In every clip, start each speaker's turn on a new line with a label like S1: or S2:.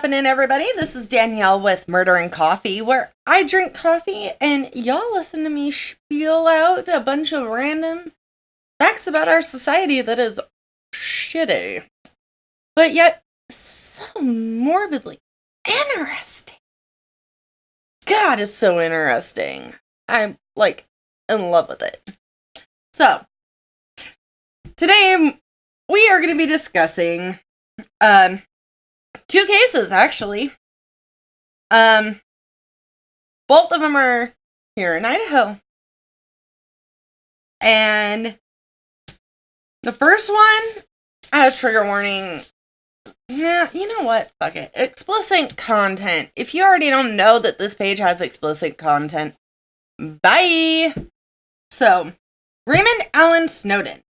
S1: happening, everybody? This is Danielle with Murder and Coffee, where I drink coffee and y'all listen to me spiel out a bunch of random facts about our society that is shitty, but yet so morbidly interesting. God, is so interesting. I'm, in love with it. So, today we are going to be discussing, two cases, actually. Both of them are here in Idaho. And the first one has trigger warning. Yeah, you know what? Fuck it. Explicit content. If you already don't know that this page has explicit content, bye! So, Raymond Allen Snowden.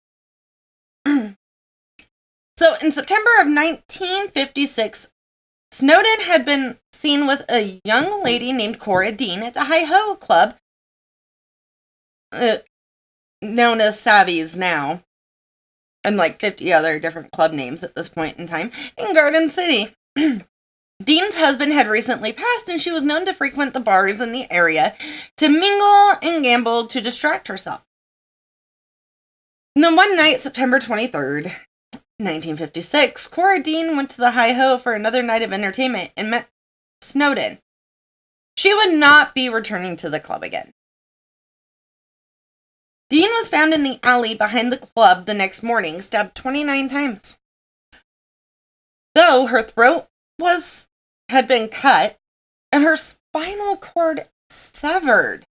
S1: So, in September of 1956, Snowden had been seen with a young lady named Cora Dean at the Idaho club, known as Savvy's now, and 50 other different club names at this point in time, in Garden City. Dean's husband had recently passed, and she was known to frequent the bars in the area to mingle and gamble to distract herself. And then one night, September 23rd, 1956, Cora Dean went to the Idaho for another night of entertainment and met Snowden. She would not be returning to the club again. Dean was found in the alley behind the club the next morning, stabbed 29 times. Though her throat had been cut and her spinal cord severed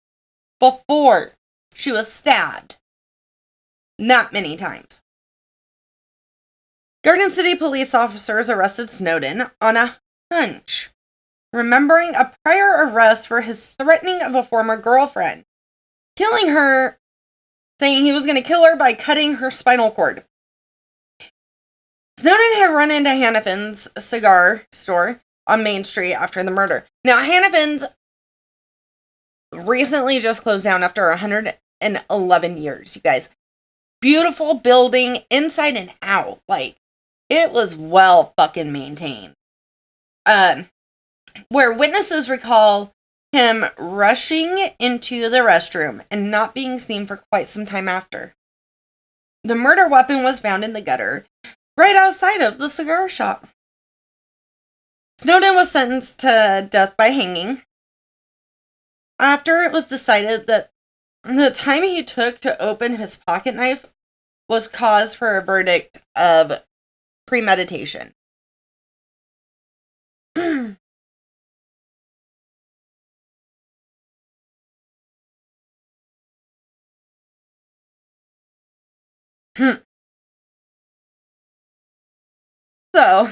S1: before she was stabbed. Not many times. Garden City police officers arrested Snowden on a hunch, remembering a prior arrest for his threatening of a former girlfriend, killing her, saying he was going to kill her by cutting her spinal cord. Snowden had run into Hannafin's cigar store on Main Street after the murder. Now, Hannafin's recently just closed down after 111 years, you guys. Beautiful building inside and out. It was well fucking maintained. Where witnesses recall him rushing into the restroom and not being seen for quite some time after. The murder weapon was found in the gutter, right outside of the cigar shop. Snowden was sentenced to death by hanging after it was decided that the time he took to open his pocket knife was cause for a verdict of premeditation. So,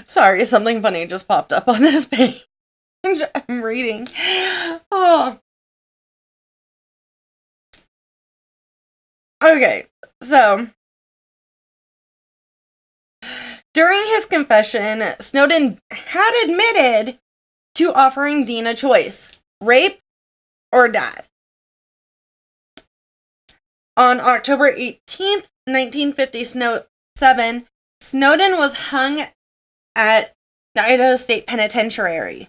S1: sorry, something funny just popped up on this page. I'm reading. Oh. Okay, so during his confession, Snowden had admitted to offering Dean a choice: rape or death. On October 18th, 1957, Snowden was hung at the Idaho State Penitentiary.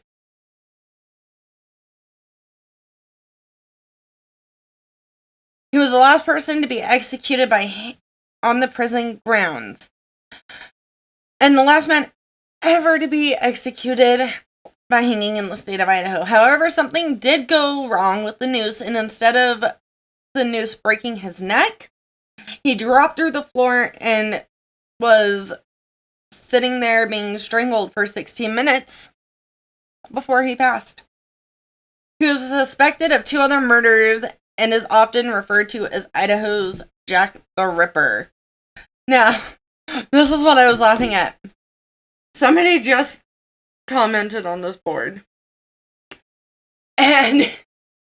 S1: He was the last person to be executed on the prison grounds, and the last man ever to be executed by hanging in the state of Idaho. However, something did go wrong with the noose, and instead of the noose breaking his neck, he dropped through the floor and was sitting there being strangled for 16 minutes before he passed. He was suspected of 2 other murders and is often referred to as Idaho's Jack the Ripper. Now, this is what I was laughing at. Somebody just commented on this board, and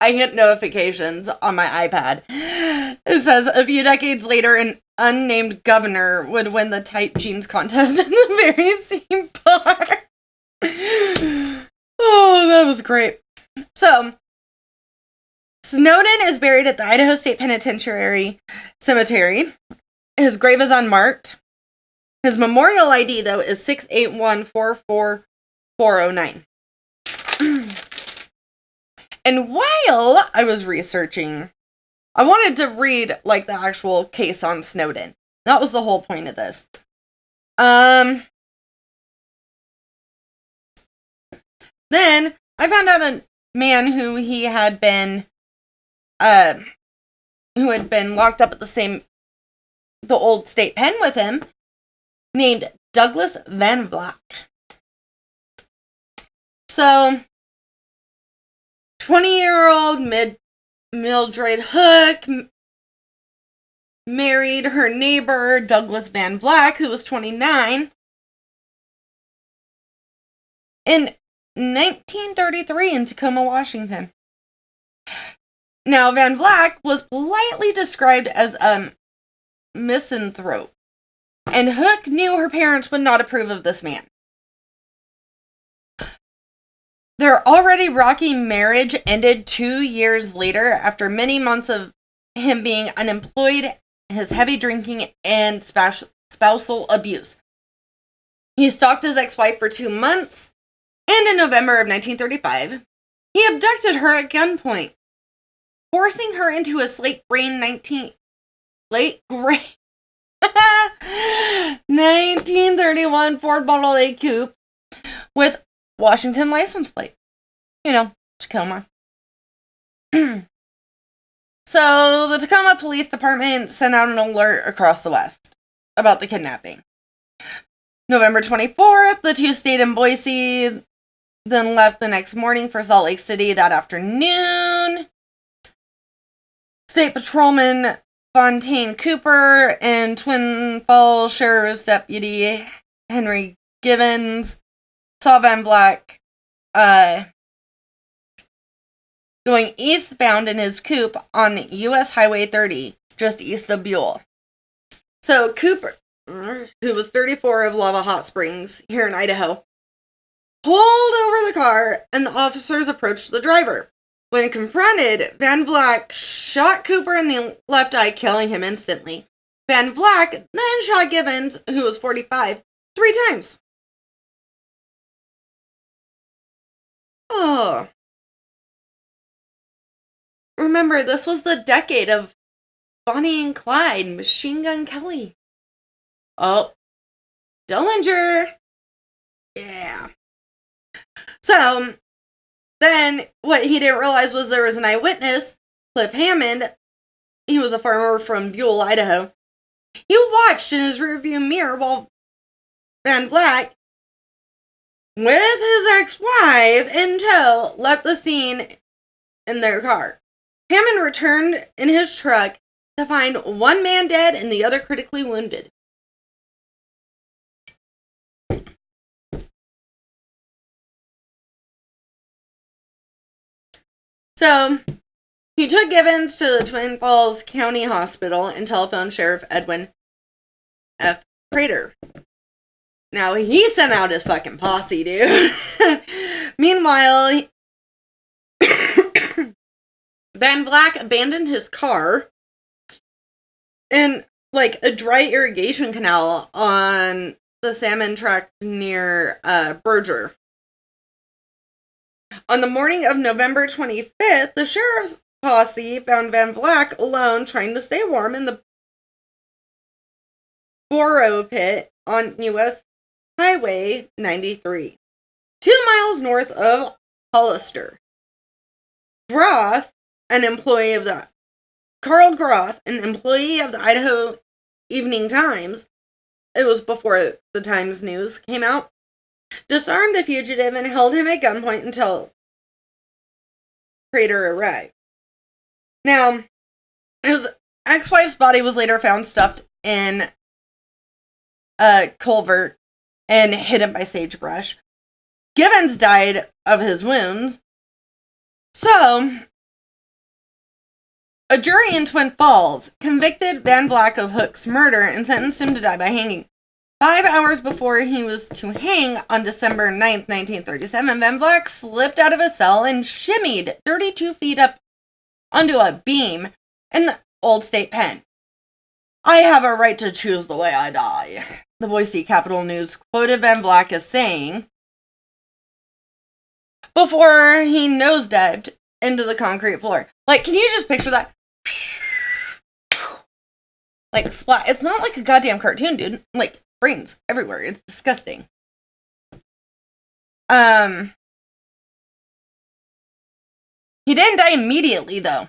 S1: I get notifications on my iPad. It says, a few decades later, an unnamed governor would win the tight jeans contest in the very same bar. Oh, that was great. So, Snowden is buried at the Idaho State Penitentiary Cemetery. His grave is unmarked. His memorial ID, though, is 68144 409. And while I was researching, I wanted to read, like, the actual case on Snowden. That was the whole point of this. Then I found out a man who had been locked up at the old state pen with him, named Douglas Van Vlack. So, 20-year-old Mildred Hook married her neighbor, Douglas Van Vlack, who was 29, in 1933 in Tacoma, Washington. Now, Van Vlack was politely described as a misanthrope, and Hook knew her parents would not approve of this man. Their already rocky marriage ended 2 years later after many months of him being unemployed, his heavy drinking, and spousal abuse. He stalked his ex-wife for 2 months, and in November of 1935, he abducted her at gunpoint, forcing her into a slate gray 1931 Ford Model A coupe with Washington license plate. Tacoma. So, the Tacoma Police Department sent out an alert across the West about the kidnapping. November 24th, the two stayed in Boise, then left the next morning for Salt Lake City that afternoon. State Patrolman Fontaine Cooper and Twin Falls Sheriff's Deputy Henry Givens saw Van Vlack going eastbound in his coupe on U.S. Highway 30, just east of Buell. So Cooper, who was 34 of Lava Hot Springs here in Idaho, pulled over the car and the officers approached the driver. When confronted, Van Vlack shot Cooper in the left eye, killing him instantly. Van Vlack then shot Givens, who was 45, 3 times. Oh. Remember, this was the decade of Bonnie and Clyde, Machine Gun Kelly. Oh. Dillinger. Yeah. So, then what he didn't realize was there was an eyewitness, Cliff Hammond. He was a farmer from Buell, Idaho. He watched in his rearview mirror while Van Vlack, with his ex-wife in tow, left the scene in their car. Hammond returned in his truck to find one man dead and the other critically wounded. So, he took Givens to the Twin Falls County Hospital and telephoned Sheriff Edwin F. Prater. Now, he sent out his fucking posse, dude. Meanwhile, Van Vlack abandoned his car in, like, a dry irrigation canal on the salmon tract near Berger. On the morning of November 25th, the sheriff's posse found Van Vlack alone trying to stay warm in the borrow pit on U.S. Highway 93, 2 miles north of Hollister. Carl Groth, an employee of the Idaho Evening Times, it was before the Times News came out, disarmed the fugitive and held him at gunpoint until Prater arrived. Now, his ex-wife's body was later found stuffed in a culvert and hidden by sagebrush. Givens died of his wounds. So, a jury in Twin Falls convicted Van Vlack of Hook's murder and sentenced him to die by hanging. 5 hours before he was to hang on December 9th, 1937, Van Vlack slipped out of his cell and shimmied 32 feet up onto a beam in the old state pen. "I have a right to choose the way I die," the Boise Capital News quoted Van Vlack as saying. before he nosedived into the concrete floor. Like, can you just picture that? Like, splat. It's not like a goddamn cartoon, dude. Like, brains everywhere. It's disgusting. He didn't die immediately, though.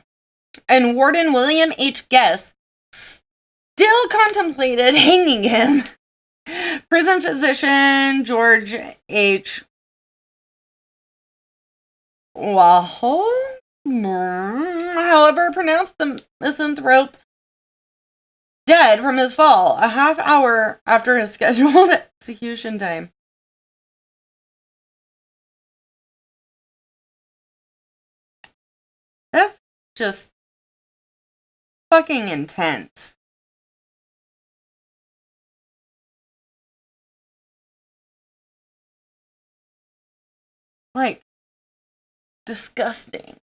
S1: And Warden William H. Guest still contemplated hanging him. Prison physician George H. Wahol, however, pronounced the misanthrope dead from his fall a half hour after his scheduled execution time. That's just fucking intense. Like, disgusting.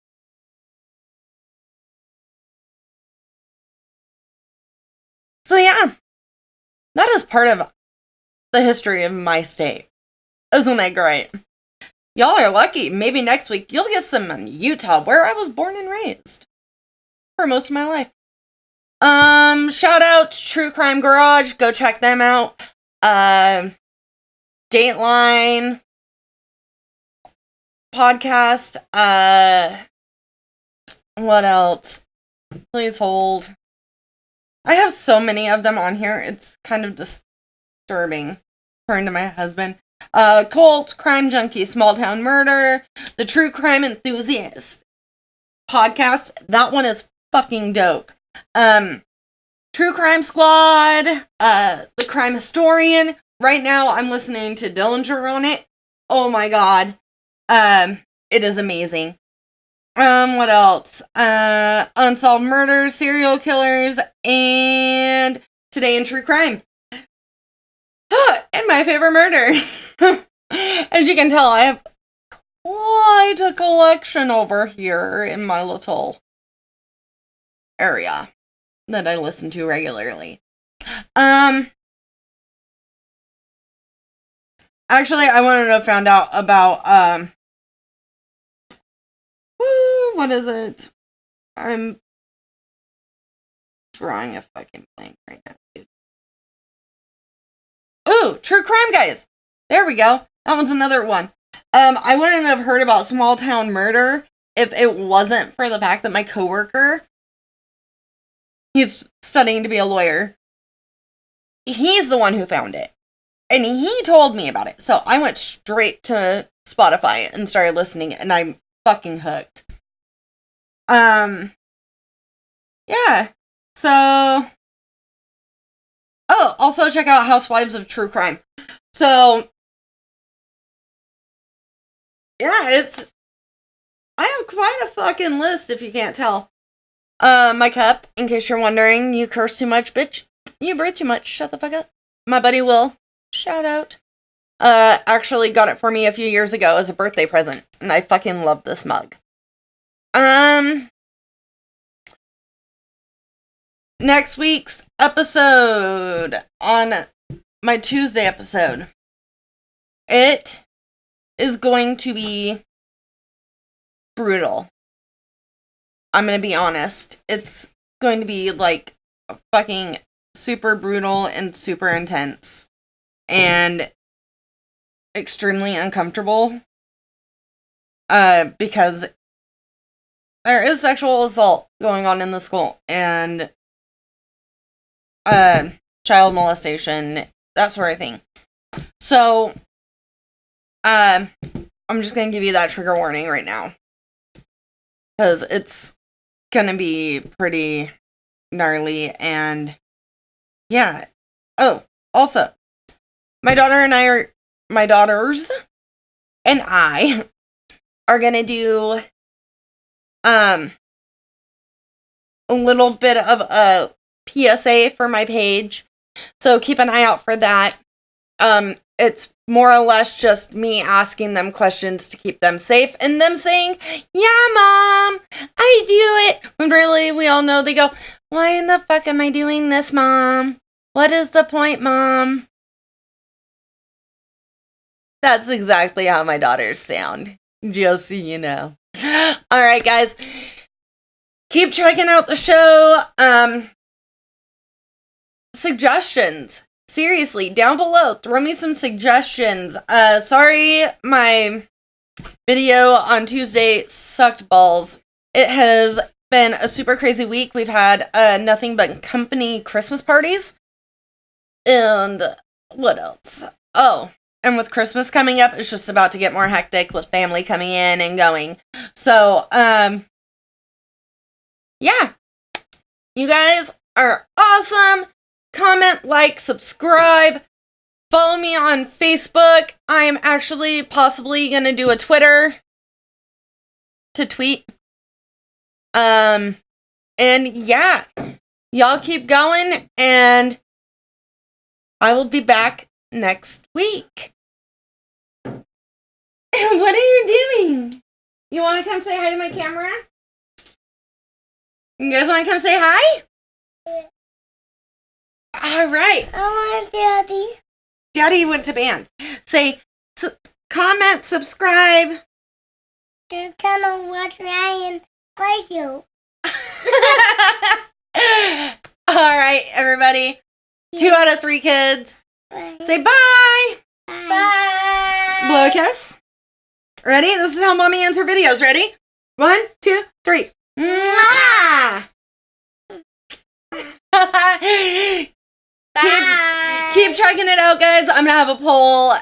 S1: So yeah, that is part of the history of my state. Isn't that great? Y'all are lucky. Maybe next week you'll get some Utah, where I was born and raised for most of my life. Shout out to True Crime Garage. Go check them out. Dateline podcast. What else? Please hold. I have so many of them on here. It's kind of disturbing. According to my husband. Cult, Crime Junkie, Small Town Murder, The True Crime Enthusiast podcast. That one is fucking dope. True Crime Squad, The Crime Historian. Right now, I'm listening to Dillinger on it. Oh my god. It is amazing. What else? Unsolved Murders, Serial Killers, and Today in True Crime. And my favorite murder. As you can tell, I have quite a collection over here in my little area that I listen to regularly. Actually, I wanted to find out about, what is it? I'm drawing a fucking blank right now, dude. Ooh, True Crime Guys. There we go. That one's another one. I wouldn't have heard about Small Town Murder if it wasn't for the fact that my coworker, he's studying to be a lawyer. He's the one who found it. And he told me about it. So I went straight to Spotify and started listening, and I'm fucking hooked. Yeah. So, also check out Housewives of True Crime. So, yeah, I have quite a fucking list if you can't tell. My cup, in case you're wondering, you curse too much, bitch. You breathe too much, shut the fuck up. My buddy Will, shout out, actually got it for me a few years ago as a birthday present, and I fucking love this mug. Next week's episode, on my Tuesday episode, it is going to be brutal. I'm going to be honest. It's going to be like fucking super brutal and super intense and extremely uncomfortable, because there is sexual assault going on in the school and child molestation, that sort of thing. So, I'm just going to give you that trigger warning right now, because it's going to be pretty gnarly. And yeah. Oh, also, my daughters and I are going to do a little bit of a PSA for my page, so keep an eye out for that. It's more or less just me asking them questions to keep them safe, and them saying, yeah, Mom, I do it. When really, we all know they go, why in the fuck am I doing this, Mom? What is the point, Mom? That's exactly how my daughters sound. Just so you know. All right, guys. Keep checking out the show. Suggestions. Seriously, down below, throw me some suggestions. Sorry, my video on Tuesday sucked balls. It has been a super crazy week. We've had nothing but company Christmas parties. And what else? Oh, and with Christmas coming up, it's just about to get more hectic with family coming in and going. So, yeah. You guys are awesome. Comment, like, subscribe. Follow me on Facebook. I am actually possibly going to do a Twitter to tweet. And yeah, y'all keep going, and I will be back next week. What are you doing? You want to come say hi to my camera? You guys want to come say hi? Yeah. All right.
S2: I want Daddy.
S1: Daddy went to band. Say, comment, subscribe.
S2: There's kind of watch Ryan play you.
S1: All right, everybody. 2 out of 3 kids.
S2: Bye.
S1: Say bye.
S2: Bye.
S1: Blow a kiss. Ready? This is how Mommy ends her videos. Ready? 1, 2, 3. Mwah!
S2: Bye.
S1: Keep checking it out, guys. I'm going to have a poll.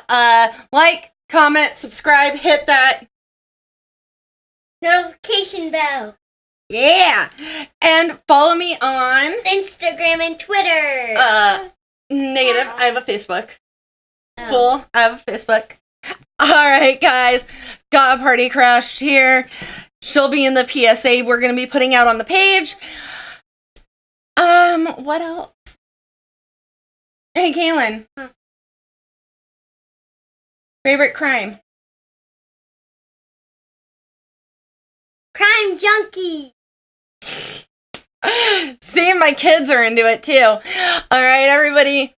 S1: Like, comment, subscribe, hit that
S2: Notification bell.
S1: yeah. And follow me on
S2: Instagram and Twitter.
S1: Negative. I have a Facebook.
S2: Oh.
S1: Full. I have a Facebook. All right, guys. Got a party crashed here. She'll be in the PSA we're going to be putting out on the page. What else? Hey, Kaylin.
S2: Huh.
S1: Favorite crime?
S2: Crime junkie.
S1: See, my kids are into it too. All right, everybody.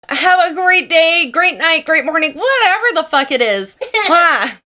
S1: Have a great day, great night, great morning, whatever the fuck it is. Mwah.